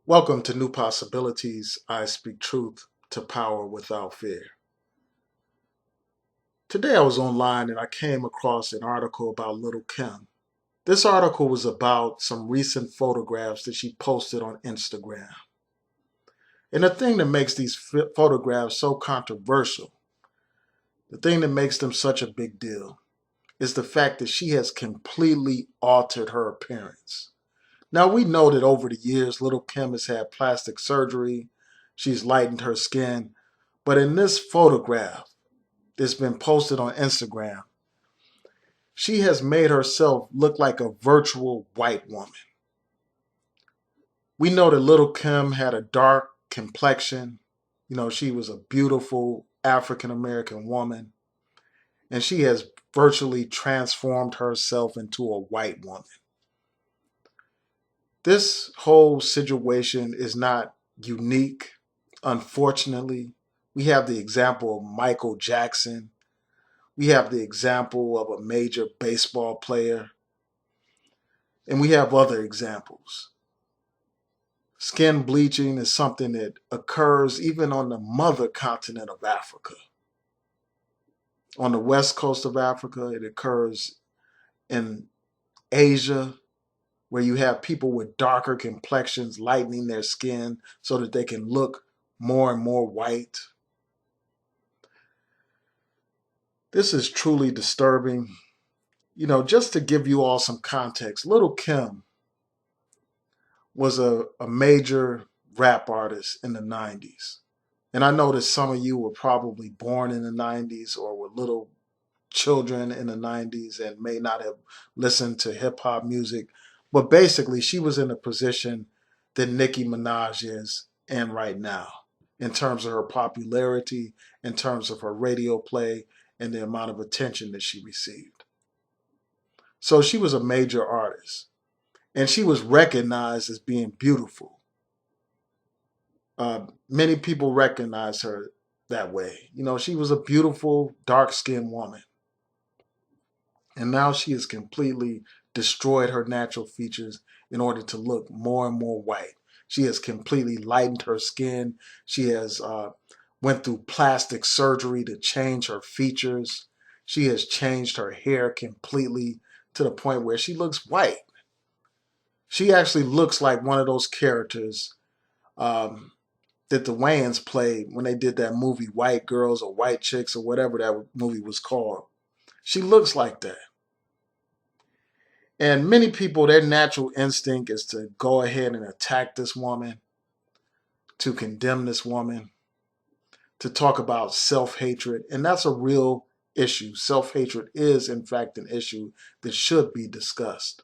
Welcome to New Possibilities. I speak truth to power without fear. Today I was online and I came across an article about Lil Kim. This article was about some recent photographs that she posted on Instagram. And the thing that makes these photographs so controversial, the thing that makes them such a big deal, is the fact that she has completely altered her appearance. Now we know that over the years, Lil Kim has had plastic surgery. She's lightened her skin. But in this photograph that's been posted on Instagram, she has made herself look like a virtual white woman. We know that Lil Kim had a dark complexion. She was a beautiful African American woman. And she has virtually transformed herself into a white woman. This whole situation is not unique. Unfortunately, we have the example of Michael Jackson. We have the example of a major baseball player. And we have other examples. Skin bleaching is something that occurs even on the mother continent of Africa. On the west coast of Africa, it occurs in Asia, where you have people with darker complexions lightening their skin so that they can look more and more white. This is truly disturbing. Just to give you all some context, Lil Kim was a major rap artist in the 90s. And I know that some of you were probably born in the 90s or were little children in the 90s and may not have listened to hip hop music. But basically, she was in a position that Nicki Minaj is in right now in terms of her popularity, in terms of her radio play, and the amount of attention that she received. So she was a major artist. And she was recognized as being beautiful. Many people recognize her that way. She was a beautiful, dark-skinned woman. And now she has completely destroyed her natural features in order to look more and more white. She has completely lightened her skin. She has went through plastic surgery to change her features. She has changed her hair completely to the point where she looks white. She actually looks like one of those characters that the Wayans played when they did that movie White Girls or White Chicks or whatever that movie was called. She looks like that. And many people, their natural instinct is to go ahead and attack this woman, to condemn this woman, to talk about self-hatred. And that's a real issue. Self-hatred is, in fact, an issue that should be discussed.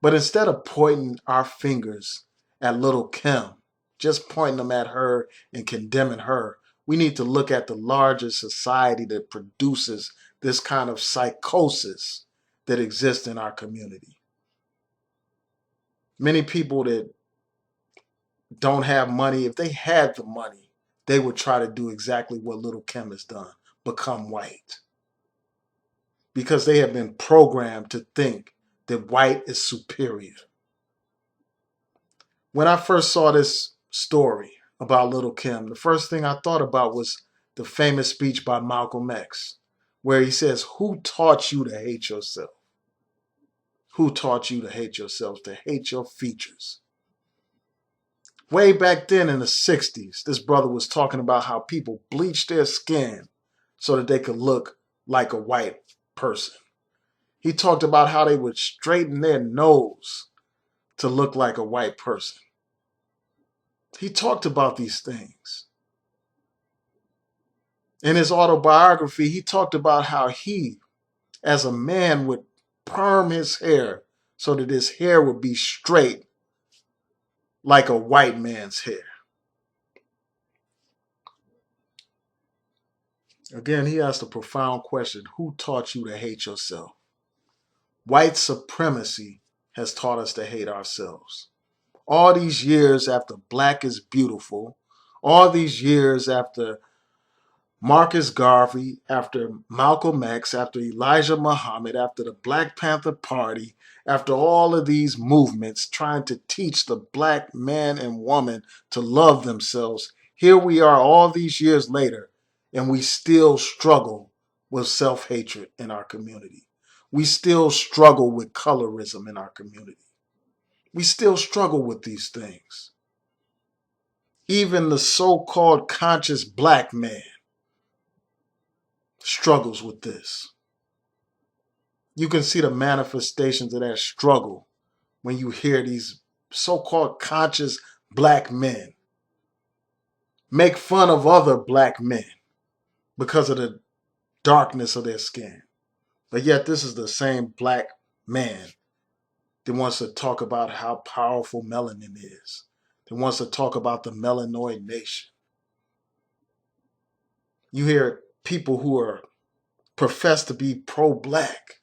But instead of pointing our fingers at Lil Kim, just pointing them at her and condemning her, we need to look at the larger society that produces this kind of psychosis that exists in our community. Many people that don't have money, if they had the money, they would try to do exactly what Lil Kim has done, become white. Because they have been programmed to think that white is superior. When I first saw this story about Lil Kim, the first thing I thought about was the famous speech by Malcolm X, where he says, "Who taught you to hate yourself? Who taught you to hate yourselves, to hate your features?" Way back then in the 60s, this brother was talking about how people bleached their skin so that they could look like a white person. He talked about how they would straighten their nose to look like a white person. He talked about these things. In his autobiography, he talked about how he, as a man, would perm his hair so that his hair would be straight like a white man's hair. Again, he asked a profound question: who taught you to hate yourself? White supremacy has taught us to hate ourselves. All these years after Black is Beautiful, all these years after Marcus Garvey, after Malcolm X, after Elijah Muhammad, after the Black Panther Party, After all of these movements trying to teach the black man and woman to love themselves, here we are all these years later, and we still struggle with self-hatred in our community. We still struggle with colorism in our community. We still struggle with these things. Even the so-called conscious black man struggles with this. You can see the manifestations of that struggle when you hear these so-called conscious black men make fun of other black men because of the darkness of their skin. But yet this is the same black man that wants to talk about how powerful melanin is, that wants to talk about the melanoid nation. You hear people who are profess to be pro-black,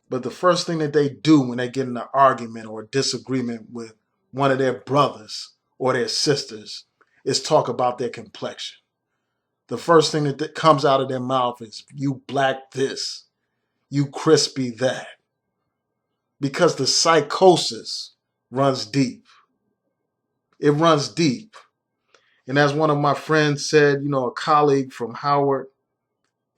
but the first thing that they do when they get in an argument or a disagreement with one of their brothers or their sisters is talk about their complexion. The first thing that comes out of their mouth is, you black this, you crispy that. Because the psychosis runs deep. It runs deep. And as one of my friends said, a colleague from Howard,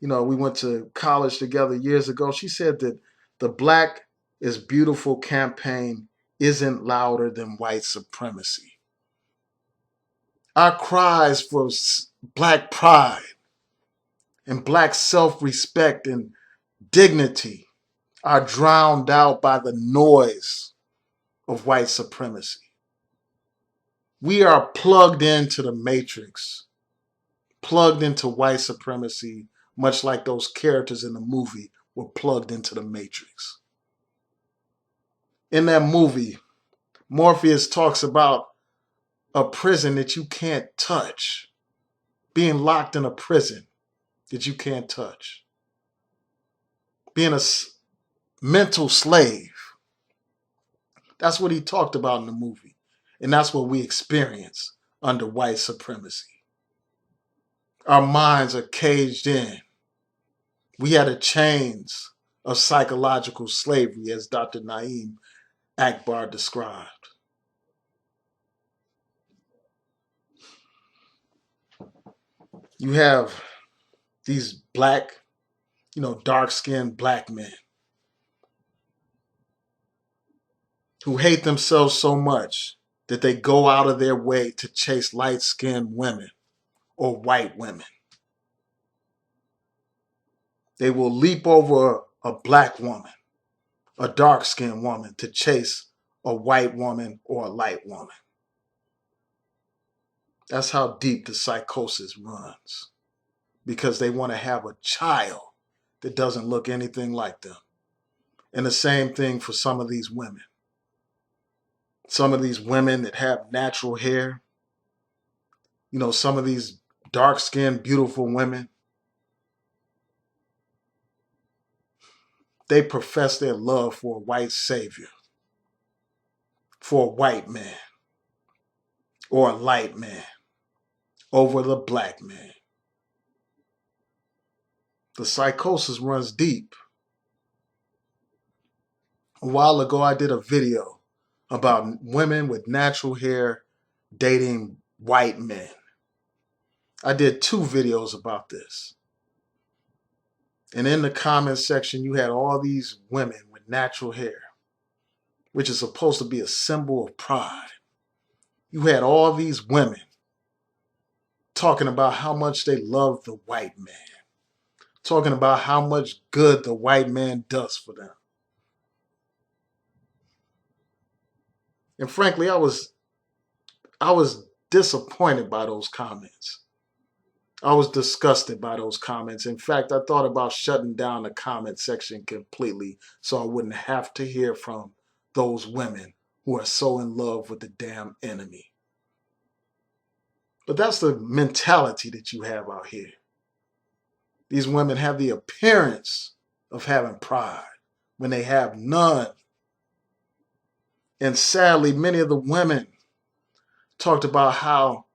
we went to college together years ago. She said that the Black is Beautiful campaign isn't louder than white supremacy. Our cries for black pride and black self-respect and dignity are drowned out by the noise of white supremacy. We are plugged into the matrix, plugged into white supremacy, much like those characters in the movie were plugged into the matrix. In that movie, Morpheus talks about a prison that you can't touch, being locked in a prison that you can't touch, being a mental slave. That's what he talked about in the movie. And that's what we experience under white supremacy. Our minds are caged in. We had the chains of psychological slavery, as Dr. Naeem Akbar described. You have these black, dark-skinned black men who hate themselves so much that they go out of their way to chase light-skinned women or white women. They will leap over a black woman, a dark-skinned woman, to chase a white woman or a light woman. That's how deep the psychosis runs, because they want to have a child that doesn't look anything like them. And the same thing for some of these women. Some of these women that have natural hair, some of these dark-skinned, beautiful women, they profess their love for a white savior, for a white man or a light man over the black man. The psychosis runs deep. A while ago, I did a video about women with natural hair dating white men. I did 2 videos about this. And in the comment section, you had all these women with natural hair, which is supposed to be a symbol of pride. You had all these women talking about how much they love the white man, talking about how much good the white man does for them. And frankly, I was disappointed by those comments. I was disgusted by those comments. In fact, I thought about shutting down the comment section completely so I wouldn't have to hear from those women who are so in love with the damn enemy. But that's the mentality that you have out here. These women have the appearance of having pride when they have none. And sadly, many of the women talked about how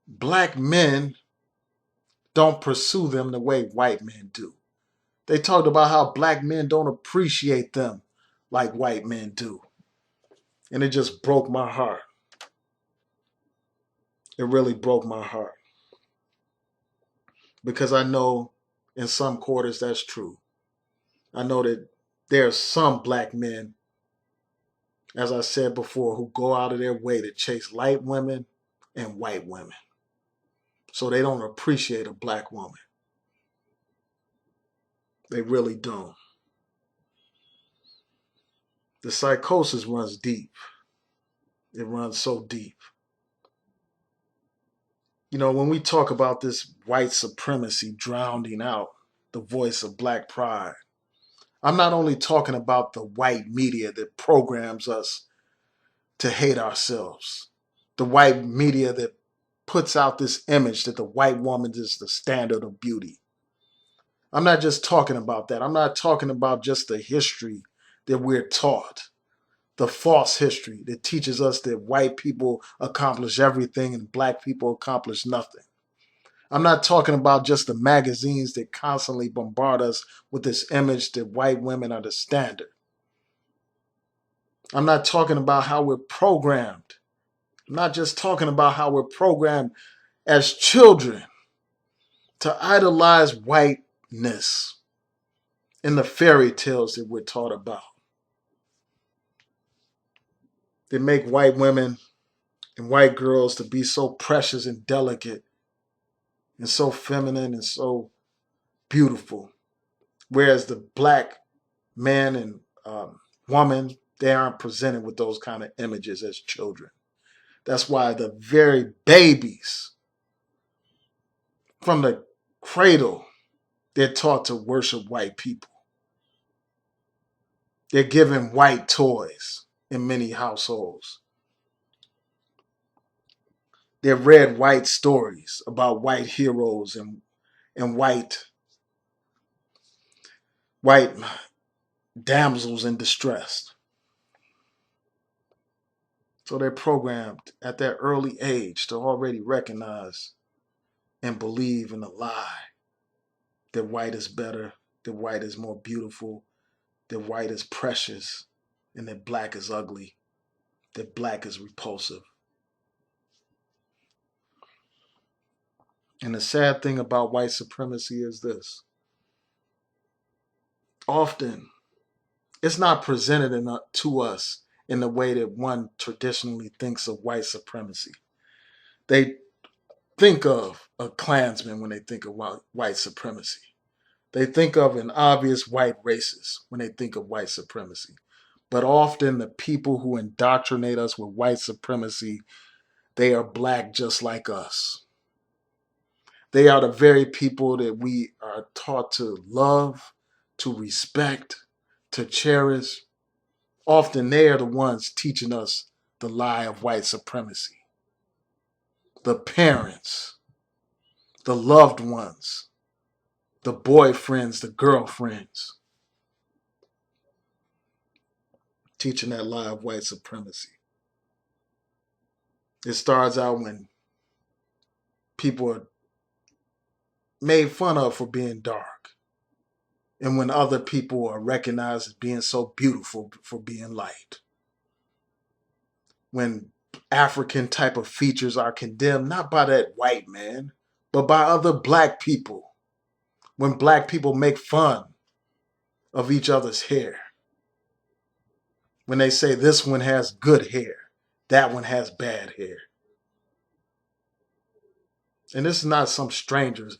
black men don't pursue them the way white men do. They talked about how black men don't appreciate them like white men do. And it just broke my heart. It really broke my heart. Because I know in some quarters that's true. I know that there are some black men, as I said before, who go out of their way to chase light women and white women. So they don't appreciate a black woman. They really don't. The psychosis runs deep. It runs so deep. You know, when we talk about this white supremacy drowning out the voice of black pride, I'm not only talking about the white media that programs us to hate ourselves, the white media that puts out this image that the white woman is the standard of beauty. I'm not just talking about that. I'm not talking about just the history that we're taught, the false history that teaches us that white people accomplish everything and black people accomplish nothing. I'm not talking about just the magazines that constantly bombard us with this image that white women are the standard. I'm not talking about how we're programmed. I'm not just talking about how we're programmed as children to idolize whiteness in the fairy tales that we're taught about. They make white women and white girls to be so precious and delicate and so feminine and so beautiful. Whereas the black man and woman, they aren't presented with those kind of images as children. That's why the very babies from the cradle, they're taught to worship white people. They're given white toys in many households. They're read white stories about white heroes and white damsels in distress. So they're programmed at that early age to already recognize and believe in the lie that white is better, that white is more beautiful, that white is precious, and that black is ugly, that black is repulsive. And the sad thing about white supremacy is this. Often, it's not presented to us in the way that one traditionally thinks of white supremacy. They think of a Klansman when they think of white supremacy. They think of an obvious white racist when they think of white supremacy. But often the people who indoctrinate us with white supremacy, they are black just like us. They are the very people that we are taught to love, to respect, to cherish. Often they are the ones teaching us the lie of white supremacy. The parents, the loved ones, the boyfriends, the girlfriends, teaching that lie of white supremacy. It starts out when people are made fun of for being dark, and when other people are recognized as being so beautiful for being light. When African type of features are condemned not by that white man, but by other black people. When black people make fun of each other's hair. When they say this one has good hair, that one has bad hair. And this is not some strangers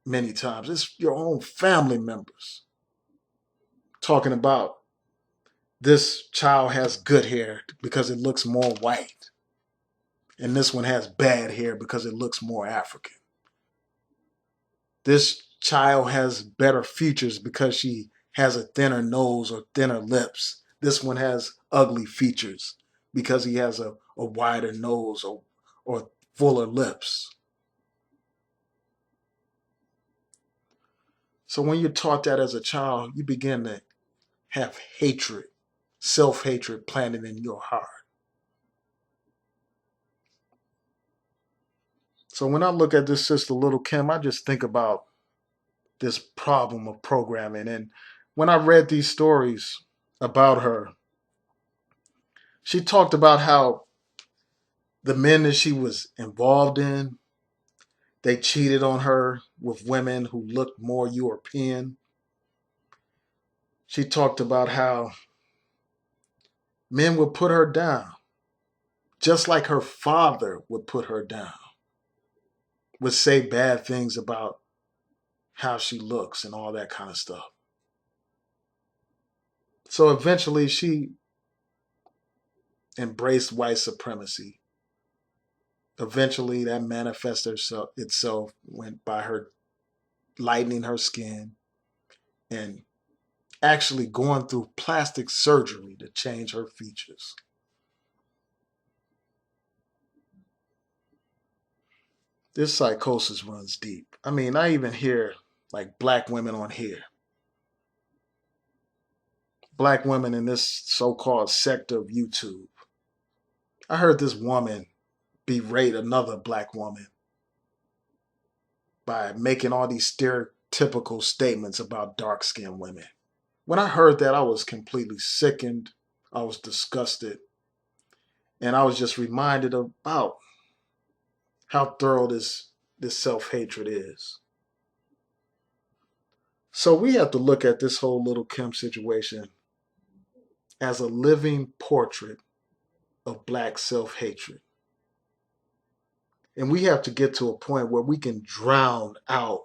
many times. It's your own family members talking about this child has good hair because it looks more white. And this one has bad hair because it looks more African. This child has better features because she has a thinner nose or thinner lips. This one has ugly features because he has a wider nose or fuller lips. So when you're taught that as a child, you begin to have hatred, self-hatred planted in your heart. So when I look at this sister, Lil Kim, I just think about this problem of programming. And when I read these stories about her, she talked about how the men that she was involved in, they cheated on her with women who looked more European. She talked about how men would put her down, just like her father would put her down, would say bad things about how she looks and all that kind of stuff. So eventually she embraced white supremacy. Eventually that manifested itself went by her lightening her skin and actually going through plastic surgery to change her features. This psychosis runs deep. I mean, I even hear like black women on here, black women in this so-called sector of YouTube. I heard this woman berate another black woman by making all these stereotypical statements about dark-skinned women. When I heard that, I was completely sickened. I was disgusted. And I was just reminded about how thorough this self-hatred is. So we have to look at this whole Lil Kim situation as a living portrait of black self-hatred. And we have to get to a point where we can drown out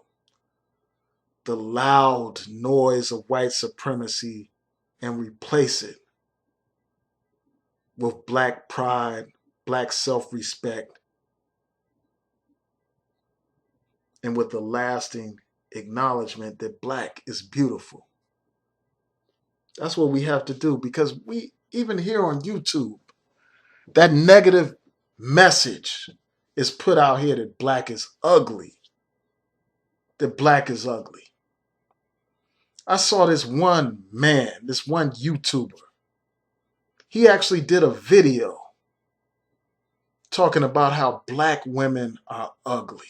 the loud noise of white supremacy and replace it with black pride, black self-respect, and with the lasting acknowledgement that black is beautiful. That's what we have to do, because we, even here on YouTube, that negative message is put out here that black is ugly. That black is ugly. I saw this one man, this one YouTuber. He actually did a video talking about how black women are ugly.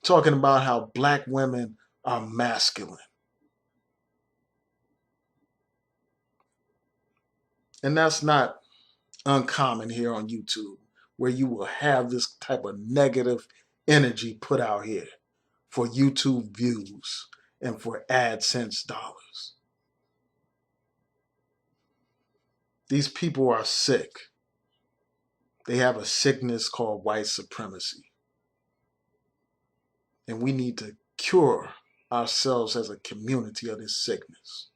Talking about how black women are masculine. And that's not uncommon here on YouTube, where you will have this type of negative energy put out here for YouTube views and for AdSense dollars. These people are sick. They have a sickness called white supremacy. And we need to cure ourselves as a community of this sickness.